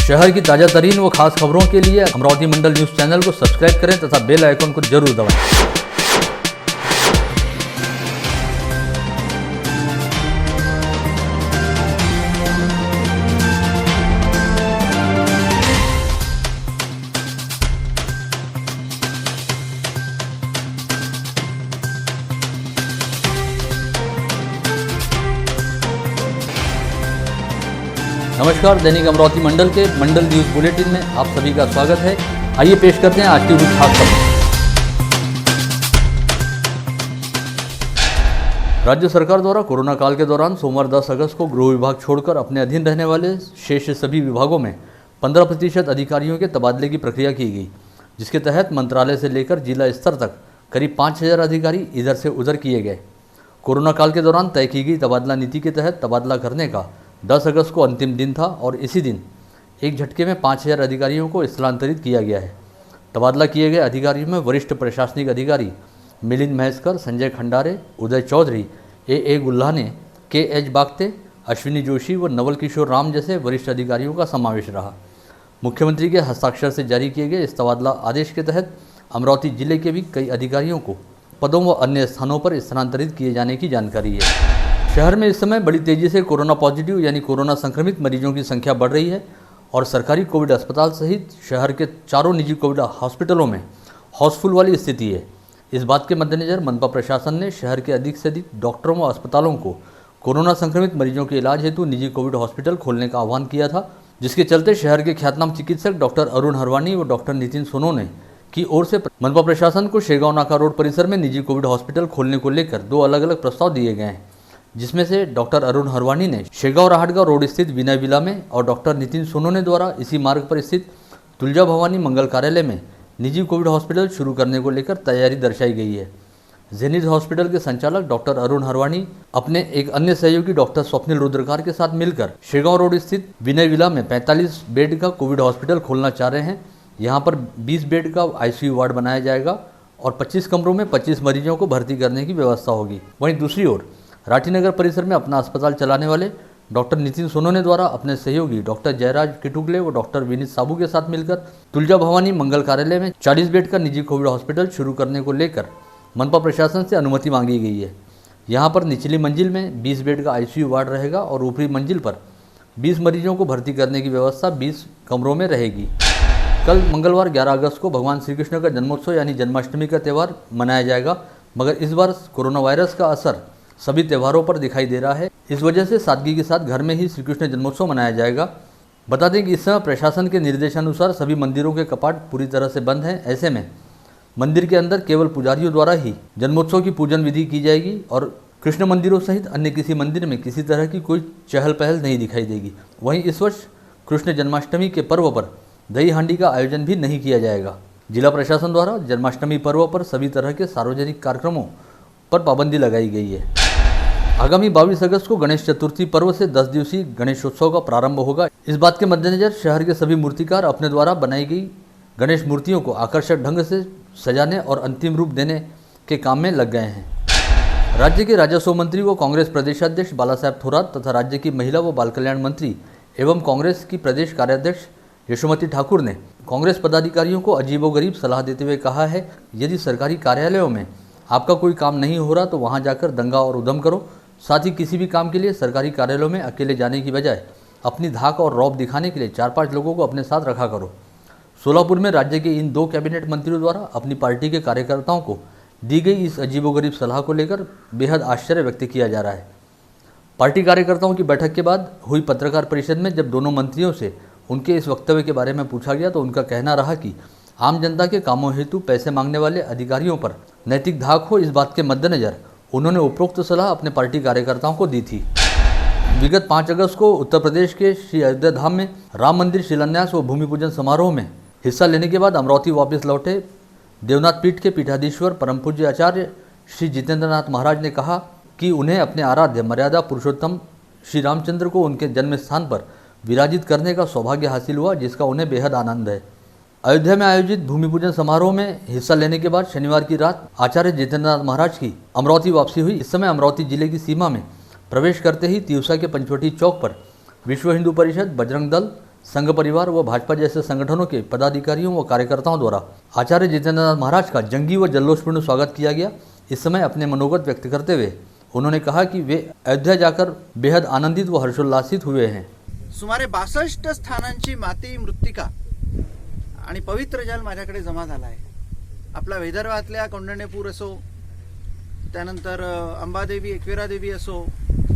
शहर की ताज़ा तरीन व खास खबरों के लिए अमरावती मंडल न्यूज़ चैनल को सब्सक्राइब करें तथा बेल आइकन को जरूर दबाएं। नमस्कार, दैनिक अमरावती मंडल के मंडल न्यूज़ बुलेटिन में आप सभी का स्वागत है। आइए पेश करते हैं आज की कुछ खास खबरें। राज्य सरकार द्वारा कोरोना काल के दौरान सोमवार 10 अगस्त को गृह विभाग छोड़कर अपने अधीन रहने वाले शेष सभी विभागों में 15% अधिकारियों के तबादले की प्रक्रिया की गई, जिसके तहत मंत्रालय से लेकर जिला स्तर तक करीब 5000 अधिकारी इधर से उधर किए गए। कोरोना काल के दौरान तय की गई तबादला नीति के तहत तबादला करने का 10 अगस्त को अंतिम दिन था और इसी दिन एक झटके में 5000 अधिकारियों को स्थानांतरित किया गया है। तबादला किए गए अधिकारियों में वरिष्ठ प्रशासनिक अधिकारी मिलिंद महेश्कर, संजय खंडारे, उदय चौधरी, ए गुल्हाने, के बागते, अश्विनी जोशी व नवल किशोर राम जैसे वरिष्ठ अधिकारियों का समावेश रहा। मुख्यमंत्री के हस्ताक्षर से जारी किए गए इस तबादला आदेश के तहत अमरावती जिले के भी कई अधिकारियों को पदों व अन्य स्थानों पर स्थानांतरित किए जाने की जानकारी है। शहर में इस समय बड़ी तेजी से कोरोना पॉजिटिव यानी कोरोना संक्रमित मरीजों की संख्या बढ़ रही है और सरकारी कोविड अस्पताल सहित शहर के चारों निजी कोविड हॉस्पिटलों में हाउसफुल वाली स्थिति है। इस बात के मद्देनज़र मनपा प्रशासन ने शहर के अधिक से अधिक डॉक्टरों व अस्पतालों को कोरोना संक्रमित मरीजों के इलाज हेतु निजी कोविड हॉस्पिटल खोलने का आह्वान किया था, जिसके चलते शहर के ख्यातनाम चिकित्सक डॉक्टर अरुण हरवानी व डॉक्टर नितिन सोनोने की ओर से मनपा प्रशासन को शेगांव नाका रोड परिसर में निजी कोविड हॉस्पिटल खोलने को लेकर 2 अलग-अलग प्रस्ताव दिए गए हैं, जिसमें से डॉक्टर अरुण हरवानी ने शेगांव राहटगांव रोड स्थित विनय विला में और डॉक्टर नितिन सोनोने द्वारा इसी मार्ग पर स्थित तुलजा भवानी मंगल कार्यालय में निजी कोविड हॉस्पिटल शुरू करने को लेकर तैयारी दर्शाई गई है। जेनिथ हॉस्पिटल के संचालक डॉक्टर अरुण हरवानी अपने एक अन्य सहयोगी डॉक्टर स्वप्निल रुद्रकार के साथ मिलकर शेगांव रोड स्थित विनय विला में 45 बेड का कोविड हॉस्पिटल खोलना चाह रहे हैं। यहाँ पर 20 बेड का आईसीयू वार्ड बनाया जाएगा और 25 कमरों में 25 मरीजों को भर्ती करने की व्यवस्था होगी। वहीं दूसरी ओर राठीनगर परिसर में अपना अस्पताल चलाने वाले डॉक्टर नितिन सोनोने द्वारा अपने सहयोगी डॉक्टर जयराज किटुगले व डॉक्टर विनीत साबू के साथ मिलकर तुलजा भवानी मंगल कार्यालय में 40 बेड का निजी कोविड हॉस्पिटल शुरू करने को लेकर मनपा प्रशासन से अनुमति मांगी गई है। यहाँ पर निचली मंजिल में 20 बेड का आईसीयू वार्ड रहेगा और ऊपरी मंजिल पर 20 मरीजों को भर्ती करने की व्यवस्था 20 कमरों में रहेगी। कल मंगलवार 11 अगस्त को भगवान श्री कृष्ण का जन्मोत्सव यानी जन्माष्टमी का त्यौहार मनाया जाएगा, मगर इस बार कोरोना वायरस का असर सभी त्योहारों पर दिखाई दे रहा है। इस वजह से सादगी के साथ घर में ही श्री कृष्ण जन्मोत्सव मनाया जाएगा। बता दें कि इस समय प्रशासन के निर्देशानुसार सभी मंदिरों के कपाट पूरी तरह से बंद हैं। ऐसे में मंदिर के अंदर केवल पुजारियों द्वारा ही जन्मोत्सव की पूजन विधि की जाएगी और कृष्ण मंदिरों सहित अन्य किसी मंदिर में किसी तरह की कोई चहल पहल नहीं दिखाई देगी। वहीं इस वर्ष कृष्ण जन्माष्टमी के पर्व पर दही हांडी का आयोजन भी नहीं किया जाएगा। जिला प्रशासन द्वारा जन्माष्टमी पर्व पर सभी तरह के सार्वजनिक कार्यक्रमों पर पाबंदी लगाई गई है। आगामी 22 अगस्त को गणेश चतुर्थी पर्व से 10 दिवसीय गणेशोत्सव का प्रारंभ होगा। इस बात के मद्देनजर शहर के सभी मूर्तिकार अपने द्वारा बनाई गई गणेश मूर्तियों को आकर्षक ढंग से सजाने और अंतिम रूप देने के काम में लग गए हैं। राज्य के राजस्व मंत्री व कांग्रेस प्रदेशाध्यक्ष बालासाहेब थोरात तथा राज्य की महिला व बाल कल्याण मंत्री एवं कांग्रेस की प्रदेश कार्याध्यक्ष यशोमती ठाकुर ने कांग्रेस पदाधिकारियों को अजीबोगरीब सलाह देते हुए कहा है, यदि सरकारी कार्यालयों में आपका कोई काम नहीं हो रहा तो वहां जाकर दंगा और उधम करो। साथ ही किसी भी काम के लिए सरकारी कार्यालयों में अकेले जाने की बजाय अपनी धाक और रौब दिखाने के लिए 4-5 लोगों को अपने साथ रखा करो। सोलापुर में राज्य के इन 2 कैबिनेट मंत्रियों द्वारा अपनी पार्टी के कार्यकर्ताओं को दी गई इस अजीबोगरीब सलाह को लेकर बेहद आश्चर्य व्यक्त किया जा रहा है। पार्टी कार्यकर्ताओं की बैठक के बाद हुई पत्रकार परिषद में जब दोनों मंत्रियों से उनके इस वक्तव्य के बारे में पूछा गया तो उनका कहना रहा कि आम जनता के कामों हेतु पैसे मांगने वाले अधिकारियों पर नैतिक धाक हो, इस बात के मद्देनजर उन्होंने उपरोक्त सलाह अपने पार्टी कार्यकर्ताओं को दी थी। विगत 5 अगस्त को उत्तर प्रदेश के श्री अयोध्या धाम में राम मंदिर शिलान्यास व भूमि पूजन समारोह में हिस्सा लेने के बाद अमरावती वापस लौटे देवनाथ पीठ के पीठाधीश्वर परम पूज्य आचार्य श्री जितेंद्रनाथ महाराज ने कहा कि उन्हें अपने आराध्य मर्यादा पुरुषोत्तम श्री रामचंद्र को उनके जन्म स्थान पर विराजित करने का सौभाग्य हासिल हुआ, जिसका उन्हें बेहद आनंद है। अयोध्या में आयोजित भूमि पूजन समारोह में हिस्सा लेने के बाद शनिवार की रात आचार्य जितेंद्रनाथ महाराज की अमरावती वापसी हुई। इस समय अमरावती जिले की सीमा में प्रवेश करते ही तिवसा के पंचवटी चौक पर विश्व हिंदू परिषद, बजरंग दल, संघ परिवार व भाजपा जैसे संगठनों के पदाधिकारियों व कार्यकर्ताओं द्वारा आचार्य जितेंद्र नाथ महाराज का जंगी व जल्लोषपूर्ण स्वागत किया गया। इस समय अपने मनोगत व्यक्त करते हुए उन्होंने कहा कि वे अयोध्या जाकर बेहद आनंदित व हर्षोल्लासित हुए हैं। सुमारे 62 स्थानांची माती मृत्तिका आणि पवित्र जल माझ्याकडे जमा झाला आहे। आपला विदर्भातल्या कौंडण्यपूर असो, त्यानंतर अंबादेवी एकविरा देवी असो,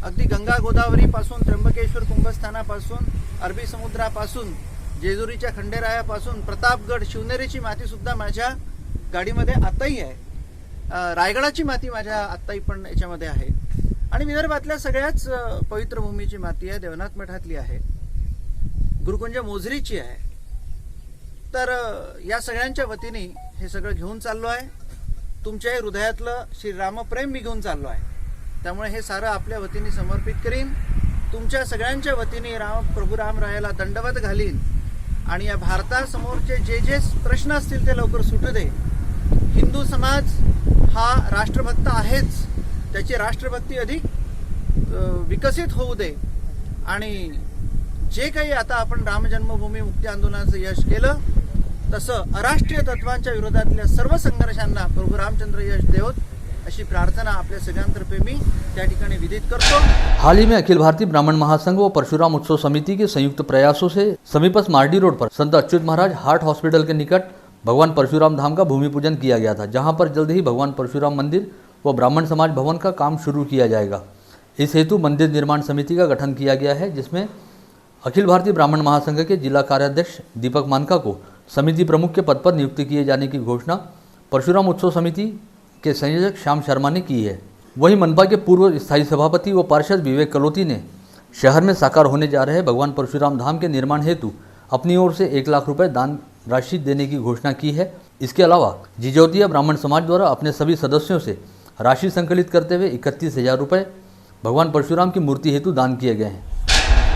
अगदी गंगा गोदावरी पासून त्र्यंबकेश्वर कुंभस्थानापासून अरबी समुद्रापासून जेजुरीच्या खंडेरायापासून प्रतापगड शिवनेरीची माती सुद्धा माझ्या गाडीमध्ये आताही आहे। रायगडाची माती माझ्या आत्ताही पण याच्यामध्ये आहे आणि विदर्भातल्या सगळ्याच पवित्र भूमीची माती आहे, देवनाथ मठातली आहे, गुरुकुंज मोझरीची आहे। तर या सगळ्यांच्या वतीने हे सगळं घेऊन चाललो आहे। तुमच्या हृदयातलं श्रीरामप्रेम मी घेऊन चाललो आहे, त्यामुळे हे सारं आपल्या वतीने समर्पित करीन। तुमच्या सगळ्यांच्या वतीने प्रभू रामरायाला दंडवत घालीन आणि या भारतासमोरचे जे प्रश्न असतील ते लवकर सुटू दे। हिंदू समाज हा राष्ट्रभक्त आहेच, त्याची राष्ट्रभक्ती अधिक विकसित होऊ दे आणि जे काही आता आपण राम जन्मभूमी मुक्ती आंदोलनाचं यश केलं तसं अराष्ट्रीय तत्वांच्या विरोधातल्या सर्व संघर्षांना प्रभू रामचंद्र यश देवोत अशी प्रार्थना आपल्या सगळ्यांतर्फे मी त्या ठिकाणी विदित करतो। हाल ही में अखिल भारतीय ब्राह्मण महासंघ व परशुराम उत्सव समिति के संयुक्त प्रयासों से समीपस्थ मार्डी रोड पर संत अच्युत महाराज हार्ट हॉस्पिटल के निकट भगवान परशुराम धाम का भूमि पूजन किया गया था, जहां पर जल्द ही भगवान परशुराम मंदिर व ब्राह्मण समाज भवन का काम शुरू किया जाएगा। इस हेतु मंदिर निर्माण समिति का गठन किया गया है, जिसमें अखिल भारतीय ब्राह्मण महासंघ के जिला कार्याध्यक्ष दीपक मानका को समिति प्रमुख के पद पर नियुक्त किए जाने की घोषणा परशुराम उत्सव समिति के संयोजक श्याम शर्मा ने की है। वहीं मनपा के पूर्व स्थायी सभापति व पार्षद विवेक कलोती ने शहर में साकार होने जा रहे भगवान परशुराम धाम के निर्माण हेतु अपनी ओर से 1 लाख रुपए दान राशि देने की घोषणा की है। इसके अलावा जिजौतिया ब्राह्मण समाज द्वारा अपने सभी सदस्यों से राशि संकलित करते हुए 31,000 रुपये भगवान परशुराम की मूर्ति हेतु दान किए गए हैं।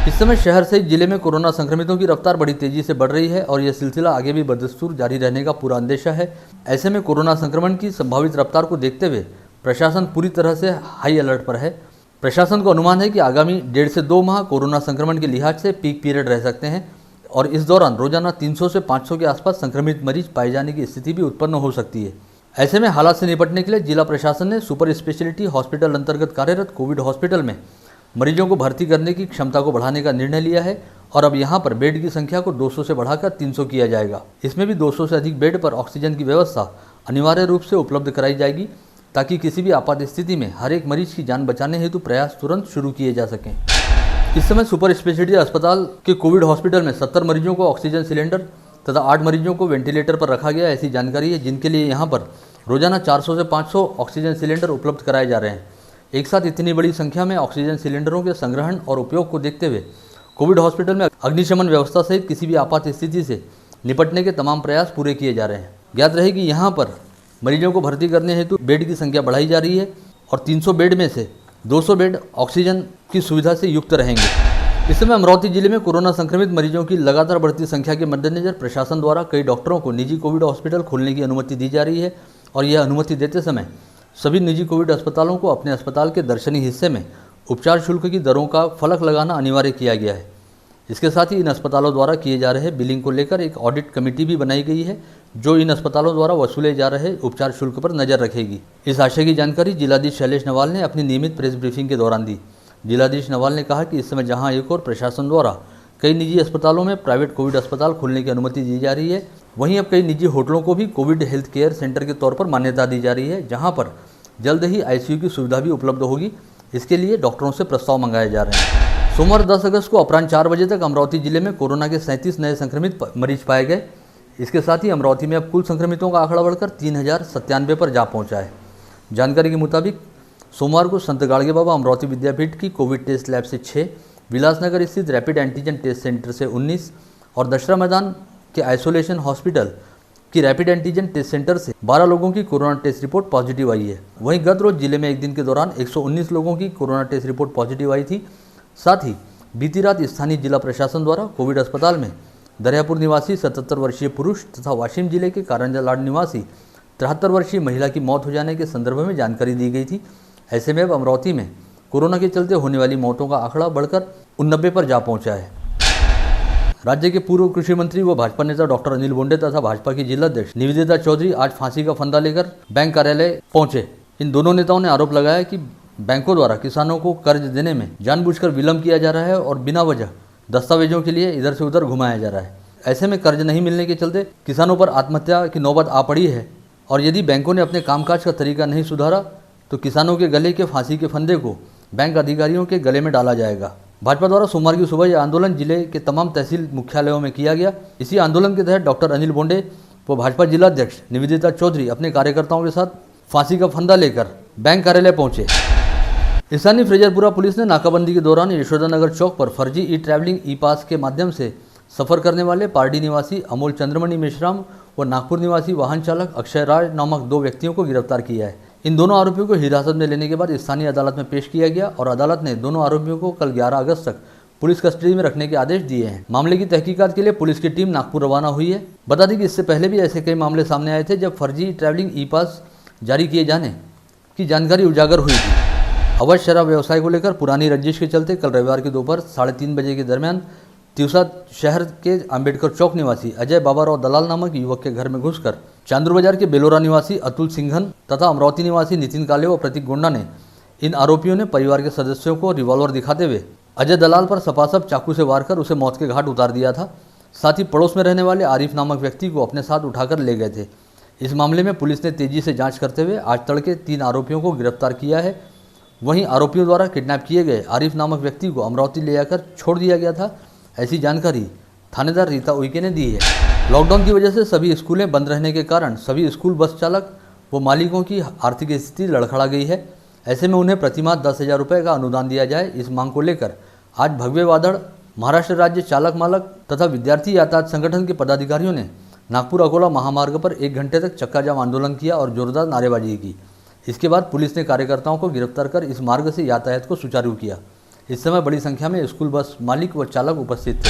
इस समय शहर सहित जिले में कोरोना संक्रमितों की रफ्तार बड़ी तेजी से बढ़ रही है और यह सिलसिला आगे भी बदस्तूर जारी रहने का पूरा अंदेशा है। ऐसे में कोरोना संक्रमण की संभावित रफ्तार को देखते हुए प्रशासन पूरी तरह से हाई अलर्ट पर है। प्रशासन को अनुमान है कि आगामी 1.5 से 2 माह कोरोना संक्रमण के लिहाज से पीक पीरियड रह सकते हैं और इस दौरान रोजाना 300 से 500 के आसपास संक्रमित मरीज पाए जाने की स्थिति भी उत्पन्न हो सकती है। ऐसे में हालात से निपटने के लिए जिला प्रशासन ने सुपर स्पेशलिटी हॉस्पिटल अंतर्गत कार्यरत कोविड हॉस्पिटल में मरीजों को भर्ती करने की क्षमता को बढ़ाने का निर्णय लिया है और अब यहां पर बेड की संख्या को 200 से बढ़ाकर 300 किया जाएगा। इसमें भी 200 से अधिक बेड पर ऑक्सीजन की व्यवस्था अनिवार्य रूप से उपलब्ध कराई जाएगी, ताकि किसी भी आपात स्थिति में हर एक मरीज की जान बचाने हेतु प्रयास तुरंत शुरू किए जा सकें। इस समय सुपर स्पेशलिटी अस्पताल के कोविड हॉस्पिटल में 70 मरीजों को ऑक्सीजन सिलेंडर तथा 8 मरीजों को वेंटिलेटर पर रखा गया, ऐसी जानकारी है, जिनके लिए यहाँ पर रोजाना 400 से 500 ऑक्सीजन सिलेंडर उपलब्ध कराए जा रहे हैं। एक साथ इतनी बड़ी संख्या में ऑक्सीजन सिलेंडरों के संग्रहण और उपयोग को देखते हुए कोविड हॉस्पिटल में अग्निशमन व्यवस्था सहित किसी भी आपात स्थिति से निपटने के तमाम प्रयास पूरे किए जा रहे हैं। ज्ञात रहे कि यहाँ पर मरीजों को भर्ती करने हेतु बेड की संख्या बढ़ाई जा रही है और 300 बेड में से 200 बेड ऑक्सीजन की सुविधा से युक्त रहेंगे। इस समय अमरावती जिले में कोरोना संक्रमित मरीजों की लगातार बढ़ती संख्या के मद्देनजर प्रशासन द्वारा कई डॉक्टरों को निजी कोविड हॉस्पिटल खोलने की अनुमति दी जा रही है और यह अनुमति देते समय सभी निजी कोविड अस्पतालों को अपने अस्पताल के दर्शनी हिस्से में उपचार शुल्क की दरों का फलक लगाना अनिवार्य किया गया है। इसके साथ ही इन अस्पतालों द्वारा किए जा रहे बिलिंग को लेकर एक ऑडिट कमेटी भी बनाई गई है, जो इन अस्पतालों द्वारा वसूले जा रहे उपचार शुल्क पर नजर रखेगी। इस आशय की जानकारी जिलाधीश शैलेश नवाल ने अपनी नियमित प्रेस ब्रीफिंग के दौरान दी। जिलाधीश नवाल ने कहा कि इस समय जहां एक और प्रशासन द्वारा कई निजी अस्पतालों में प्राइवेट कोविड अस्पताल खोलने की अनुमति दी जा रही है, वहीं अब कई निजी होटलों को भी कोविड हेल्थ केयर सेंटर के तौर पर मान्यता दी जा रही है, जहां पर जल्द ही आईसीयू की सुविधा भी उपलब्ध होगी। इसके लिए डॉक्टरों से प्रस्ताव मंगाए जा रहे हैं। सोमवार 10 अगस्त को अपराह्न 4 बजे तक अमरावती जिले में कोरोना के 37 नए संक्रमित मरीज पाए गए। इसके साथ ही अमरावती में अब कुल संक्रमितों का आंकड़ा बढ़कर 3097 पर जा पहुंचा है। जानकारी के मुताबिक सोमवार को संत गाड़गे बाबा अमरावती विद्यापीठ की कोविड टेस्ट लैब से 6, विलासनगर स्थित रैपिड एंटीजन टेस्ट सेंटर से 19 और दशहरा मैदान के आइसोलेशन हॉस्पिटल की रैपिड एंटीजन टेस्ट सेंटर से 12 लोगों की कोरोना टेस्ट रिपोर्ट पॉजिटिव आई है। वहीं गत रोज जिले में एक दिन के दौरान 119 लोगों की कोरोना टेस्ट रिपोर्ट पॉजिटिव आई थी। साथ ही बीती रात स्थानीय जिला प्रशासन द्वारा कोविड अस्पताल में दरियापुर निवासी 77 वर्षीय पुरुष तथा वाशिम जिले के कारंजा लाड निवासी 73 वर्षीय महिला की मौत हो जाने के संदर्भ में जानकारी दी गई थी। ऐसे में अब अमरावती में कोरोना के चलते होने वाली मौतों का आंकड़ा बढ़कर 89 पर जा पहुंचा है। राज्य के पूर्व कृषि मंत्री व भाजपा नेता डॉक्टर अनिल बोंडे तथा भाजपा की जिलाध्यक्ष निवेदिता चौधरी आज फांसी का फंदा लेकर बैंक कार्यालय पहुंचे। इन दोनों नेताओं ने आरोप लगाया कि बैंकों द्वारा किसानों को कर्ज देने में जानबूझकर विलंब किया जा रहा है और बिना वजह दस्तावेजों के लिए इधर से उधर घुमाया जा रहा है। ऐसे में कर्ज नहीं मिलने के चलते किसानों पर आत्महत्या की नौबत आ पड़ी है और यदि बैंकों ने अपने कामकाज का तरीका नहीं सुधारा तो किसानों के गले के फांसी के फंदे को बैंक अधिकारियों के गले में डाला जाएगा। भाजपा द्वारा सोमवार की सुबह यह आंदोलन जिले के तमाम तहसील मुख्यालयों में किया गया। इसी आंदोलन के तहत डॉक्टर अनिल बोंडे व भाजपा जिलाध्यक्ष निवेदिता चौधरी अपने कार्यकर्ताओं के साथ फांसी का फंदा लेकर बैंक कार्यालय पहुंचे। स्थानीय फ्रेजरपुरा पुलिस ने नाकाबंदी के दौरान यशोदानगर चौक पर फर्जी ई ट्रैवलिंग ई पास के माध्यम से सफर करने वाले पारडी निवासी अमोल चंद्रमणि मेश्राम व नागपुर निवासी वाहन चालक अक्षय राज नामक 2 व्यक्तियों को गिरफ्तार किया है। इन दोनों आरोपियों को हिरासत में लेने के बाद स्थानीय अदालत में पेश किया गया और अदालत ने दोनों आरोपियों को कल 11 अगस्त तक पुलिस कस्टडी में रखने के आदेश दिए हैं। मामले की तहकीकात के लिए पुलिस की टीम नागपुर रवाना हुई है। बता दें कि इससे पहले भी ऐसे कई मामले सामने आए थे जब फर्जी ट्रैवलिंग ई पास जारी किए जाने की जानकारी उजागर हुई थी। अवैध शराब व्यवसाय को लेकर पुरानी रंजिश के चलते कल रविवार की दोपहर 3:30 बजे के दरमियान तिवसा शहर के अंबेडकर चौक निवासी अजय बाबाराव दलाल नामक युवक के घर में घुसकर चांदूर बाजार के बेलोरा निवासी अतुल सिंघन तथा अमरावती निवासी नितिन काले व प्रतीक गोंडा ने इन आरोपियों ने परिवार के सदस्यों को रिवॉल्वर दिखाते हुए अजय दलाल पर सपासप चाकू से वार कर उसे मौत के घाट उतार दिया था। साथ ही पड़ोस में रहने वाले आरिफ नामक व्यक्ति को अपने साथ उठाकर ले गए थे। इस मामले में पुलिस ने तेजी से जाँच करते हुए आज तड़के 3 आरोपियों को गिरफ्तार किया है। वहीं आरोपियों द्वारा किडनैप किए गए आरिफ नामक व्यक्ति को अमरावती ले जाकर छोड़ दिया गया था। ऐसी जानकारी थानेदार रीता उइके ने दी है। लॉकडाउन की वजह से सभी स्कूलें बंद रहने के कारण सभी स्कूल बस चालक व मालिकों की आर्थिक स्थिति लड़खड़ा गई है। ऐसे में उन्हें प्रतिमाह 10,000 रुपये का अनुदान दिया जाए, इस मांग को लेकर आज भगवे वादड़ महाराष्ट्र राज्य चालक मालक तथा विद्यार्थी यातायात संगठन के पदाधिकारियों ने नागपुर अकोला महामार्ग पर 1 घंटे तक चक्का जाम आंदोलन किया और जोरदार नारेबाजी की। इसके बाद पुलिस ने कार्यकर्ताओं को गिरफ्तार कर इस मार्ग से यातायात को सुचारू किया। इस समय बड़ी संख्या में स्कूल बस मालिक व चालक उपस्थित थे।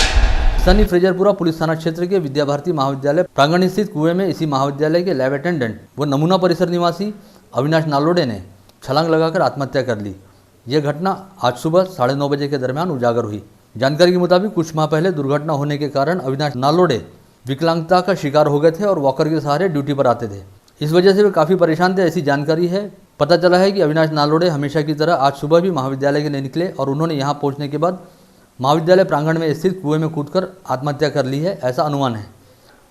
स्थानीय फ्रेजरपुरा पुलिस थाना क्षेत्र के विद्या भारती महाविद्यालय प्रांगण स्थित कुएं में इसी महाविद्यालय के लैब अटेंडेंट व नमूना परिसर निवासी अविनाश नालोडे ने छलांग लगाकर आत्महत्या कर ली। यह घटना आज सुबह 9:30 बजे के दरमियान उजागर हुई। जानकारी के मुताबिक कुछ माह पहले दुर्घटना होने के कारण अविनाश नालोडे विकलांगता का शिकार हो गए थे और वॉकर के सहारे ड्यूटी पर आते थे। इस वजह से वे काफ़ी परेशान थे, ऐसी जानकारी है। पता चला है कि अविनाश नालोडे हमेशा की तरह आज सुबह भी महाविद्यालय के लिए निकले और उन्होंने यहां पहुंचने के बाद महाविद्यालय प्रांगण में स्थित कुएं में कूदकर आत्महत्या कर ली है, ऐसा अनुमान है।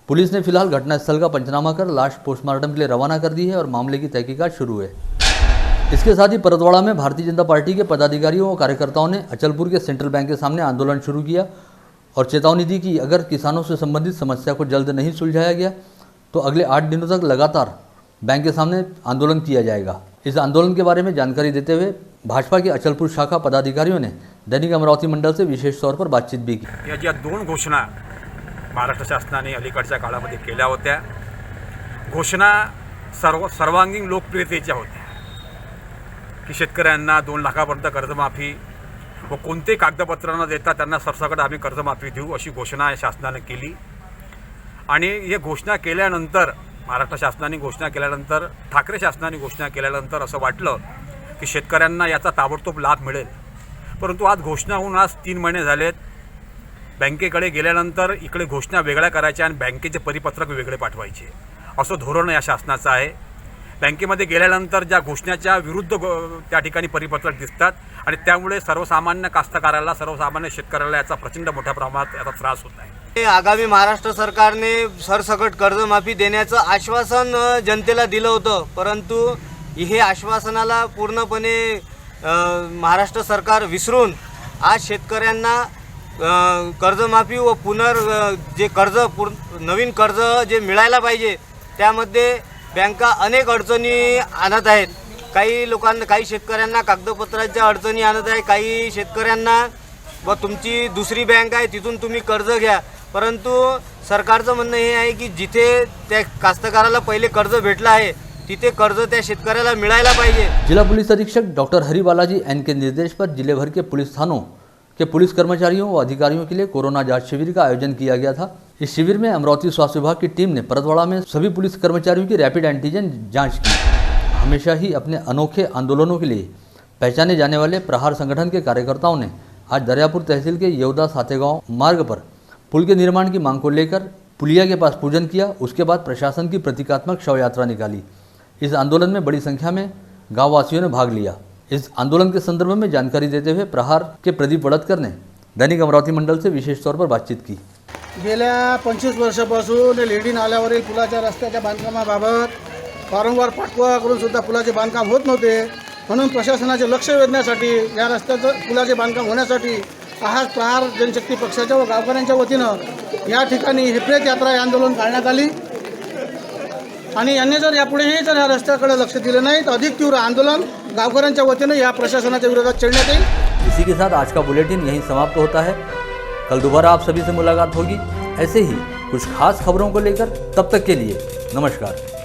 पुलिस ने फिलहाल घटनास्थल का पंचनामा कर लाश पोस्टमार्टम के लिए रवाना कर दी है और मामले की तहकीकात शुरू है। इसके साथ ही परतवाड़ा में भारतीय जनता पार्टी के पदाधिकारियों और कार्यकर्ताओं ने अचलपुर के सेंट्रल बैंक के सामने आंदोलन शुरू किया और चेतावनी दी कि अगर किसानों से संबंधित समस्या को जल्द नहीं सुलझाया गया तो अगले 8 दिनों तक लगातार बैंक के सामने आंदोलन किया जाएगा। इस आंदोलन के बारे में जानकारी देते हुए भाजपा के अचलपूर शाखा पदाधिकारियों ने दैनिक अमरावती मंडल से विशेष तौर पर बातचीत भी की। या ज्या 2 घोषणा महाराष्ट्र शासनाने अलीकडच्या काळामध्ये केल्या होत्या, घोषणा सर्वांगीण लोकप्रियतेच्या होत्या की शेतकऱ्यांना 2 लाखापर्यंत कर्जमाफी व कोणतेही कागदपत्र न देता त्यांना सरसकट आम्ही कर्जमाफी देऊ अशी घोषणा शासनाने केली। आणि हे घोषणा केल्यानंतर महाराष्ट्र शासनाने घोषणा केल्यानंतर ठाकरे शासनाने घोषणा केल्यानंतर असं वाटलं की शेतकऱ्यांना याचा ताबडतोब लाभ मिळेल, परंतु आज घोषणा होऊन आज 3 महिने झालेत। बँकेकडे गेल्यानंतर इकडे घोषणा वेगळ्या करायच्या आणि बँकेचे परिपत्रक वेगळे पाठवायचे असं धोरण या शासनाचं आहे। बँकेमध्ये गेल्यानंतर ज्या घोषणाच्या विरुद्ध त्या ठिकाणी परिपत्रक दिसतात आणि त्यामुळे सर्वसामान्य कास्तकाराला सर्वसामान्य शेतकऱ्याला याचा प्रचंड मोठ्या प्रमाणात याचा त्रास होत आहे। आगामी महाराष्ट्र सरकारने सरसकट कर्जमाफी देण्याचं आश्वासन जनतेला दिलं होतं, परंतु हे आश्वासनाला पूर्णपणे महाराष्ट्र सरकार विसरून आज शेतकऱ्यांना कर्जमाफी व जे कर्ज नवीन कर्ज जे मिळायला पाहिजे त्यामध्ये बँका अनेक अडचणी आणत आहेत। काही लोकांना काही शेतकऱ्यांना कागदपत्रांच्या अडचणी आणत आहे, काही शेतकऱ्यांना व तुमची दुसरी बँक आहे तिथून तुम्ही कर्ज घ्या, परंतु सरकारचं म्हणणं हे आहे की जिथे त्या कास्तकाराला पहिले कर्ज भेटलं आहे तिथे कर्ज त्या शेतकऱ्याला मिळायला पाहिजे। जिला पुलिस अधीक्षक डॉक्टर हरि बालाजी एन के निर्देश पर जिले भर के पुलिस थानों के पुलिस कर्मचारियों व अधिकारियों के लिए कोरोना जांच शिविर का आयोजन किया गया था। इस शिविर में अमरावती स्वास्थ्य विभाग की टीम ने परतवाड़ा में सभी पुलिस कर्मचारियों की रैपिड एंटीजन जांच की। हमेशा ही अपने अनोखे आंदोलनों के लिए पहचाने जाने वाले प्रहार संगठन के कार्यकर्ताओं ने आज दरियापुर तहसील के येवदा सातेगांव मार्ग पर पुल के निर्माण की मांग को लेकर पुलिया के पास पूजन किया। उसके बाद प्रशासन की प्रतीकात्मक शव यात्रा निकाली। इस आंदोलन में बड़ी संख्या में गाँव वासियों ने भाग लिया। इस आंदोलन के संदर्भ में जानकारी देते हुए प्रहार के प्रदीप वडतकर ने दैनिक अमरावती मंडल से विशेष तौर पर बातचीत की। गेल्या 25 वर्षापासून लेंडी नाल्यावरील पुलाच्या रस्त्याच्या बांधकामाबाबत वारंवार पाठपुरावा करून सुद्धा पुलाचे बांधकाम होत नव्हते, म्हणून प्रशासनाचे लक्ष वेधण्यासाठी या रस्त्याचं पुलाचे बांधकाम होण्यासाठी आज प्रहार जनशक्ती पक्षाच्या व गावकऱ्यांच्या वतीनं या ठिकाणी हिप्रेत यात्रा हे आंदोलन काढण्यात आली आणि यांनी जर यापुढेही जर या रस्त्याकडे लक्ष दिले नाही तर अधिक तीव्र आंदोलन गावकऱ्यांच्या वतीनं या प्रशासनाच्या विरोधात छेडण्यात येईल। इसी के साथ आज का बुलेटिन यहीं समाप्त होता है। कल दोबारा आप सभी से मुलाकात होगी ऐसे ही कुछ खास खबरों को लेकर। तब तक के लिए नमस्कार।